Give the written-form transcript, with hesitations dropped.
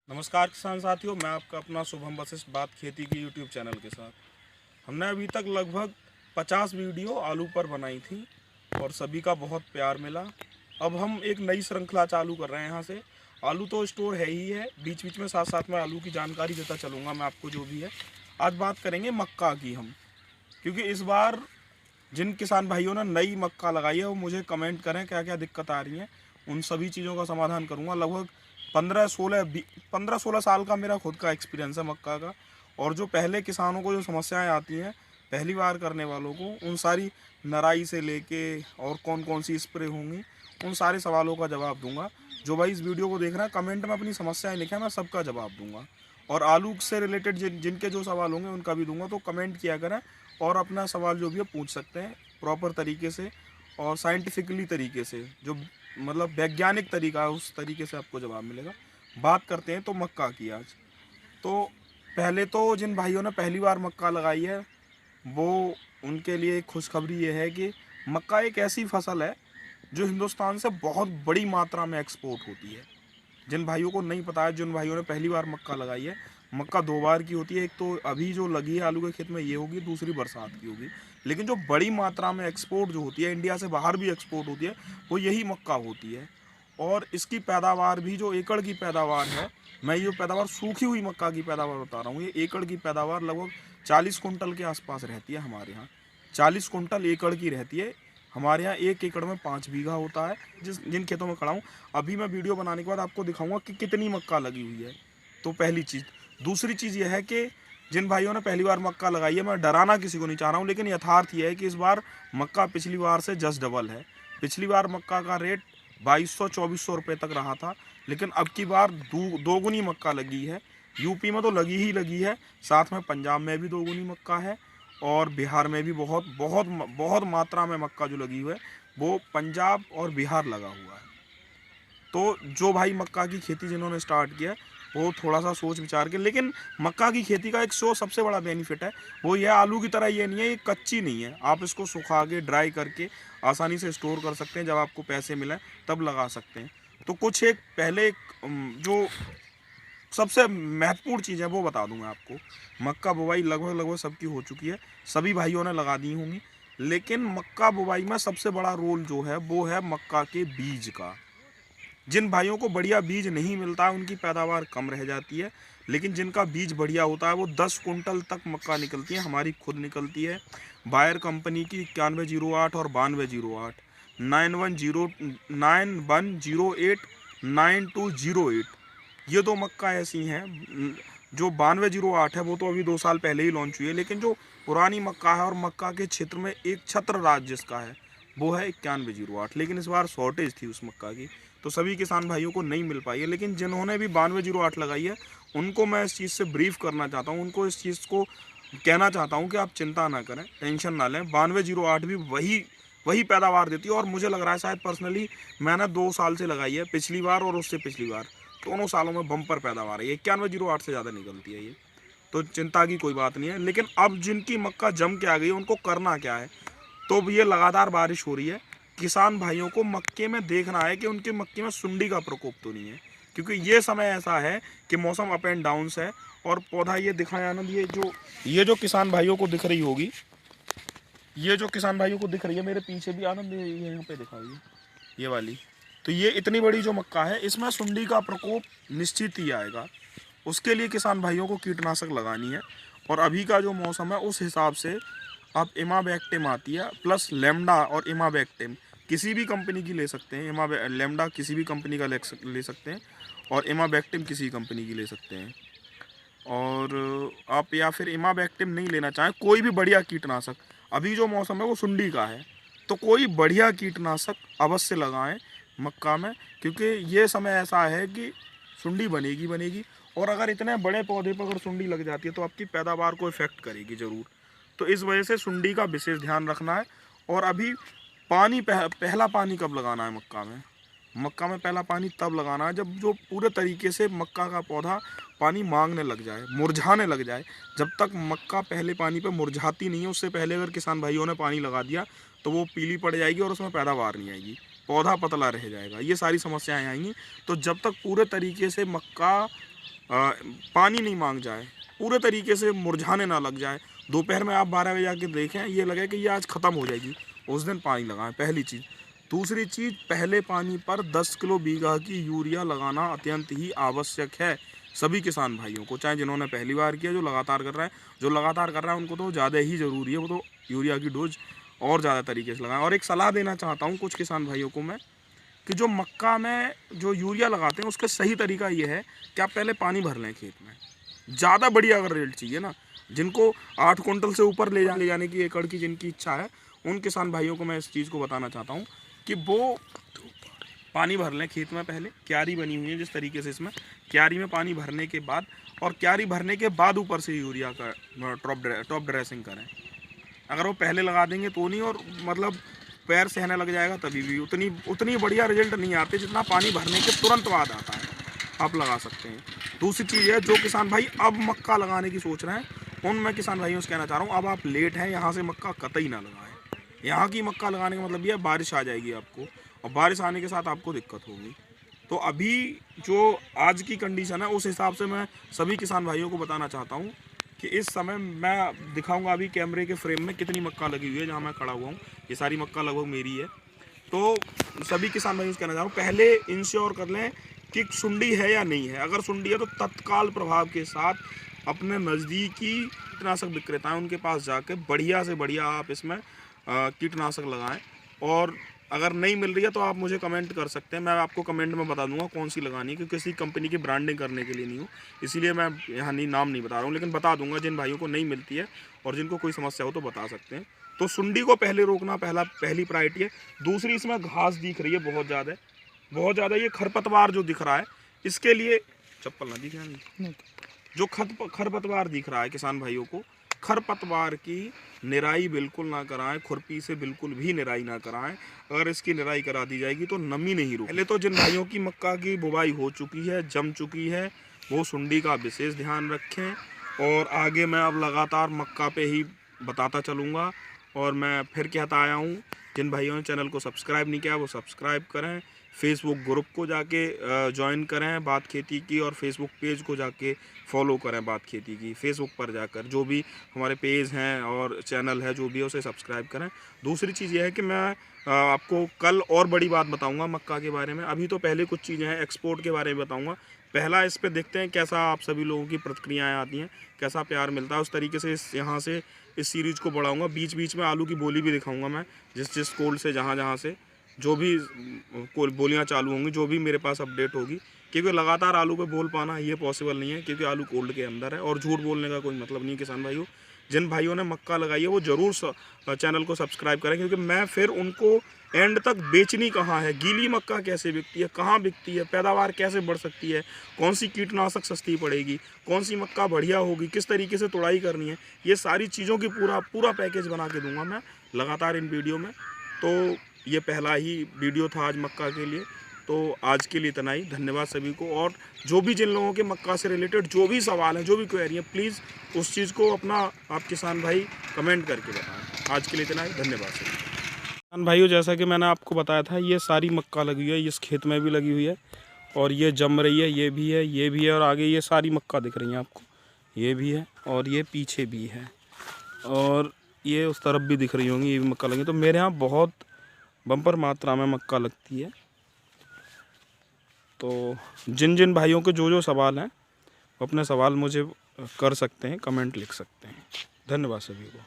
नमस्कार किसान साथियों, मैं आपका अपना शुभम वशिष्ठ बात खेती की यूट्यूब चैनल के साथ। हमने अभी तक लगभग 50 वीडियो आलू पर बनाई थी और सभी का बहुत प्यार मिला। अब हम एक नई श्रृंखला चालू कर रहे हैं। यहाँ से आलू तो स्टोर है ही है, बीच बीच में साथ साथ में आलू की जानकारी देता चलूँगा मैं आपको जो भी है। आज बात करेंगे मक्का की हम, क्योंकि इस बार जिन किसान भाइयों ने नई मक्का लगाई है वो मुझे कमेंट करें क्या क्या दिक्कत आ रही है। उन सभी चीज़ों का समाधान करूँगा। लगभग 15-16 साल का मेरा खुद का एक्सपीरियंस है मक्का का। और जो पहले किसानों को जो समस्याएं आती हैं पहली बार करने वालों को, उन सारी नराई से लेके और कौन कौन सी स्प्रे होंगी, उन सारे सवालों का जवाब दूंगा। जो भाई इस वीडियो को देख रहे हैं कमेंट में अपनी समस्याएं लिखें, मैं सबका जवाब दूंगा। और आलू से रिलेटेड जिनके जो सवाल होंगे उनका भी दूंगा। तो कमेंट किया करें और अपना सवाल जो भी है पूछ सकते हैं प्रॉपर तरीके से और साइंटिफिकली तरीके से, जो मतलब वैज्ञानिक तरीका है उस तरीके से आपको जवाब मिलेगा। बात करते हैं तो मक्का की आज। तो पहले तो जिन भाइयों ने पहली बार मक्का लगाई है वो उनके लिए खुशखबरी ये है कि मक्का एक ऐसी फसल है जो हिंदुस्तान से बहुत बड़ी मात्रा में एक्सपोर्ट होती है। जिन भाइयों को नहीं पता है, जिन भाइयों ने पहली बार मक्का लगाई है, मक्का दो बार की होती है। एक तो अभी जो लगी है आलू के खेत में ये होगी, दूसरी बरसात की होगी। लेकिन जो बड़ी मात्रा में एक्सपोर्ट जो होती है, इंडिया से बाहर भी एक्सपोर्ट होती है, वो यही मक्का होती है। और इसकी पैदावार भी जो एकड़ की पैदावार है, मैं ये पैदावार सूखी हुई मक्का की पैदावार बता रहा हूँ, ये एकड़ की पैदावार लगभग 40 कुंटल के आसपास रहती है हमारे यहाँ। 40 कुंटल एकड़ की रहती है हमारे यहाँ। 1 एकड़ में 5 बीघा होता है। जिन खेतों में खड़ा हूँ अभी मैं वीडियो बनाने के बाद आपको दिखाऊंगा कि कितनी मक्का लगी हुई है। तो पहली चीज़। दूसरी चीज़ यह है कि जिन भाइयों ने पहली बार मक्का लगाई है, मैं डराना किसी को नहीं चाह रहा हूँ, लेकिन यथार्थ यह है कि इस बार मक्का पिछली बार से जस्ट डबल है। पिछली बार मक्का का रेट 2200-2400 रुपये तक रहा था, लेकिन अब की बार दोगुनी मक्का लगी है। यूपी में तो लगी ही लगी है, साथ में पंजाब में भी दोगुनी मक्का है और बिहार में भी बहुत बहुत बहुत मात्रा में मक्का जो लगी हुई है वो पंजाब और बिहार लगा हुआ है। तो जो भाई मक्का की खेती जिन्होंने स्टार्ट किया है वो थोड़ा सा सोच विचार के, लेकिन मक्का की खेती का एक सबसे बड़ा बेनिफिट है वो ये आलू की तरह ये नहीं है, ये कच्ची नहीं है। आप इसको सुखा के ड्राई करके आसानी से स्टोर कर सकते हैं, जब आपको पैसे मिले तब लगा सकते हैं। तो कुछ एक पहले जो सबसे महत्वपूर्ण चीज़ है वो बता दूंगा आपको। मक्का बुवाई लगभग सबकी हो चुकी है, सभी भाइयों ने लगा दी होंगी। लेकिन मक्का बुवाई में सबसे बड़ा रोल जो है वो है मक्का के बीज का। जिन भाइयों को बढ़िया बीज नहीं मिलता है उनकी पैदावार कम रह जाती है, लेकिन जिनका बीज बढ़िया होता है वो 10 कुंटल तक मक्का निकलती है। हमारी खुद निकलती है। बायर कंपनी की 9108 और 9208, 9108 ये दो मक्का ऐसी हैं। जो 9208 है वो तो अभी 2 साल पहले ही लॉन्च हुई है, लेकिन जो पुरानी मक्का है और मक्का के क्षेत्र में एक छत्र राज जिसका है वो है 9108। लेकिन इस बार शॉर्टेज थी उस मक्का की, तो सभी किसान भाइयों को नहीं मिल पाई है। लेकिन जिन्होंने भी 9208 लगाई है उनको मैं इस चीज़ से ब्रीफ करना चाहता हूँ, उनको इस चीज़ को कहना चाहता हूँ कि आप चिंता ना करें, टेंशन ना लें। 9208 भी वही पैदावार देती है। और मुझे लग रहा है, शायद पर्सनली मैंने 2 साल से लगाई है, पिछली बार और उससे पिछली बार, दोनों सालों में बम्पर पैदावार है। 9108 से ज़्यादा निकलती है ये, तो चिंता की कोई बात नहीं है। लेकिन अब जिनकी मक्का जम के आ गई है उनको करना क्या है। तो ये लगातार बारिश हो रही है, किसान भाइयों को मक्के में देखना है कि उनके मक्के में सुंडी का प्रकोप तो नहीं है, क्योंकि ये समय ऐसा है कि मौसम अप एंड डाउन्स है। और पौधा ये दिखाया आनंद, ये जो किसान भाइयों को दिख रही होगी, ये जो किसान भाइयों को दिख रही है मेरे पीछे भी आनंद, ये यहाँ पे दिखाई ये वाली, तो ये इतनी बड़ी जो मक्का है इसमें सुंडी का प्रकोप निश्चित ही आएगा। उसके लिए किसान भाइयों को कीटनाशक लगानी है। और अभी का जो मौसम है उस हिसाब से आप इमाबैक्टिम आती है प्लस लेमडा और इमाबैक्टिम किसी भी कंपनी की ले सकते हैं। लेमडा किसी भी कंपनी का ले सकते हैं और इमाबैक्टिम किसी कंपनी की ले सकते हैं। और आप या फिर इमाबैक्टिम नहीं लेना चाहें, कोई भी बढ़िया कीटनाशक, अभी जो मौसम है वो सुंडी का है तो कोई बढ़िया कीटनाशक अवश्य लगाएं मक्का में, क्योंकि ये समय ऐसा है कि सुंडी बनेगी। और अगर इतने बड़े पौधे पर अगर सुंडी लग जाती है तो आपकी पैदावार को इफेक्ट करेगी ज़रूर। तो इस वजह से सुंडी का विशेष ध्यान रखना है। और अभी पानी पहला पानी कब लगाना है मक्का में? मक्का में पहला पानी तब लगाना है जब जो पूरे तरीके से मक्का का पौधा पानी मांगने लग जाए, मुरझाने लग जाए। जब तक मक्का पहले पानी पे मुरझाती नहीं है, उससे पहले अगर किसान भाइयों ने पानी लगा दिया तो वो पीली पड़ जाएगी और उसमें पैदावार नहीं आएगी, पौधा पतला रह जाएगा, ये सारी समस्याएं आएंगी। तो जब तक पूरे तरीके से मक्का पानी नहीं मांग जाए, पूरे तरीके से मुरझाने ना लग जाए। दोपहर में आप 12 बजे आके देखें, ये लगे कि ये आज ख़त्म हो जाएगी, उस दिन पानी लगाएं, पहली चीज़। दूसरी चीज़, पहले पानी पर 10 किलो बीघा की यूरिया लगाना अत्यंत ही आवश्यक है सभी किसान भाइयों को, चाहे जिन्होंने पहली बार किया, जो लगातार कर रहा है। जो लगातार कर रहा है उनको तो ज़्यादा ही ज़रूरी है, वो तो यूरिया की डोज और ज़्यादा तरीके से लगाएं। और एक सलाह देना चाहता हूँ कुछ किसान भाइयों को मैं, कि जो मक्का में जो यूरिया लगाते हैं उसका सही तरीका ये है कि आप पहले पानी भर लें खेत में। ज़्यादा बढ़िया अगर रिजल्ट चाहिए ना, जिनको 8 कुंटल से ऊपर ले जाने की एकड़ की जिनकी इच्छा है, उन किसान भाइयों को मैं इस चीज़ को बताना चाहता हूँ कि वो पानी भर लें खेत में। पहले क्यारी बनी हुई है जिस तरीके से, इसमें क्यारी में पानी भरने के बाद, और क्यारी भरने के बाद ऊपर से यूरिया का टॉप ड्रेसिंग करें। अगर वो पहले लगा देंगे तो नहीं, और मतलब पैर सहने लग जाएगा, तभी भी उतनी बढ़िया रिजल्ट नहीं आते जितना पानी भरने के तुरंत बाद आता है। आप लगा सकते हैं। दूसरी चीज़ है, जो किसान भाई अब मक्का लगाने की सोच रहे हैं, उन मैं किसान भाइयों से कहना चाह रहा हूँ, अब आप लेट हैं, यहाँ से मक्का कतई ना लगाएं। यहाँ की मक्का लगाने का मतलब ये है, बारिश आ जाएगी आपको, और बारिश आने के साथ आपको दिक्कत होगी। तो अभी जो आज की कंडीशन है, उस हिसाब से मैं सभी किसान भाइयों को बताना चाहता हूँ कि इस समय मैं दिखाऊंगा अभी कैमरे के फ्रेम में कितनी मक्का लगी हुई है जहाँ मैं खड़ा हुआ हूँ। ये सारी मक्का लगभग मेरी है। तो सभी किसान भाइयों से कहना चाह रहा हूँ, पहले इंश्योर कर लें कि सुंडी है या नहीं है। अगर सुंडी है तो तत्काल प्रभाव के साथ अपने नज़दीकी कीटनाशक विक्रेता हैं, उनके पास जाके बढ़िया से बढ़िया आप इसमें कीटनाशक लगाएं। और अगर नहीं मिल रही है तो आप मुझे कमेंट कर सकते हैं, मैं आपको कमेंट में बता दूंगा कौन सी लगानी है, क्योंकि किसी कंपनी की ब्रांडिंग करने के लिए नहीं हूँ, इसीलिए मैं यहाँ नाम नहीं बता रहा हूँ, लेकिन बता दूंगा जिन भाइयों को नहीं मिलती है और जिनको कोई समस्या हो तो बता सकते हैं। तो सुंडी को पहले रोकना पहली प्रायोरिटी है। दूसरी, इसमें घास दिख रही है बहुत ज़्यादा, ये खरपतवार जो दिख रहा है, इसके लिए चप्पल ना दिख रहा है, जो खरपतवार दिख रहा है किसान भाइयों को, खरपतवार की निराई बिल्कुल ना कराएं, खुरपी से बिल्कुल भी निराई ना कराएं। अगर इसकी निराई करा दी जाएगी तो नमी नहीं रुके। पहले तो जिन भाइयों की मक्का की बुवाई हो चुकी है, जम चुकी है, वो सुंडी का विशेष ध्यान रखें। और आगे मैं अब लगातार मक्का पे ही बताता चलूँगा। और मैं फिर कहता आया हूँ, जिन भाइयों ने चैनल को सब्सक्राइब नहीं किया वो सब्सक्राइब करें, फेसबुक ग्रुप को जाके ज्वाइन करें बात खेती की, और फेसबुक पेज को जाके फॉलो करें बात खेती की। फेसबुक पर जाकर जो भी हमारे पेज हैं और चैनल है जो भी है उसे सब्सक्राइब करें। दूसरी चीज़ यह है कि मैं आपको कल और बड़ी बात बताऊंगा मक्का के बारे में। अभी तो पहले कुछ चीज़ें हैं एक्सपोर्ट के बारे में बताऊंगा। पहला इस पर देखते हैं कैसा आप सभी लोगों की प्रतिक्रियाएँ आती हैं, कैसा प्यार मिलता है, उस तरीके से यहाँ से इस सीरीज़ को बढ़ाऊँगा। बीच बीच में आलू की बोली भी दिखाऊँगा मैं, जिस कोल्ड से जहाँ से जो भी बोलियां चालू होंगी, जो भी मेरे पास अपडेट होगी, क्योंकि लगातार आलू पे बोल पाना ये पॉसिबल नहीं है, क्योंकि आलू कोल्ड के अंदर है। और झूठ बोलने का कोई मतलब नहीं किसान भाइयों। जिन भाइयों ने मक्का लगाई है वो ज़रूर चैनल को सब्सक्राइब करें, क्योंकि मैं फिर उनको एंड तक बेचनी कहाँ है, गीली मक्का कैसे बिकती है, कहाँ बिकती है, पैदावार कैसे बढ़ सकती है, कौन सी कीटनाशक सस्ती पड़ेगी, कौन सी मक्का बढ़िया होगी, किस तरीके से तुड़ाई करनी है, ये सारी चीज़ों की पूरा पैकेज बना के दूंगा मैं लगातार इन वीडियो में। तो ये पहला ही वीडियो था आज मक्का के लिए। तो आज के लिए इतना ही, धन्यवाद सभी को। और जो भी जिन लोगों के मक्का से रिलेटेड जो भी सवाल हैं, जो भी क्वेरी है, प्लीज़ उस चीज़ को अपना आप किसान भाई कमेंट करके बताएं। आज के लिए इतना ही, धन्यवाद सभी किसान भाइयों। जैसा कि मैंने आपको बताया था, ये सारी मक्का लगी हुई है, इस खेत में भी लगी हुई है, और ये जम रही है, ये भी है, ये भी है, और आगे ये सारी मक्का दिख रही है आपको, ये भी है और ये पीछे भी है, और ये उस तरफ भी दिख रही होंगी, ये भी मक्का लगी। तो मेरे यहाँ बहुत बम्पर मात्रा में मक्का लगती है। तो जिन भाइयों के जो सवाल हैं, अपने सवाल मुझे कर सकते हैं, कमेंट लिख सकते हैं। धन्यवाद सभी को।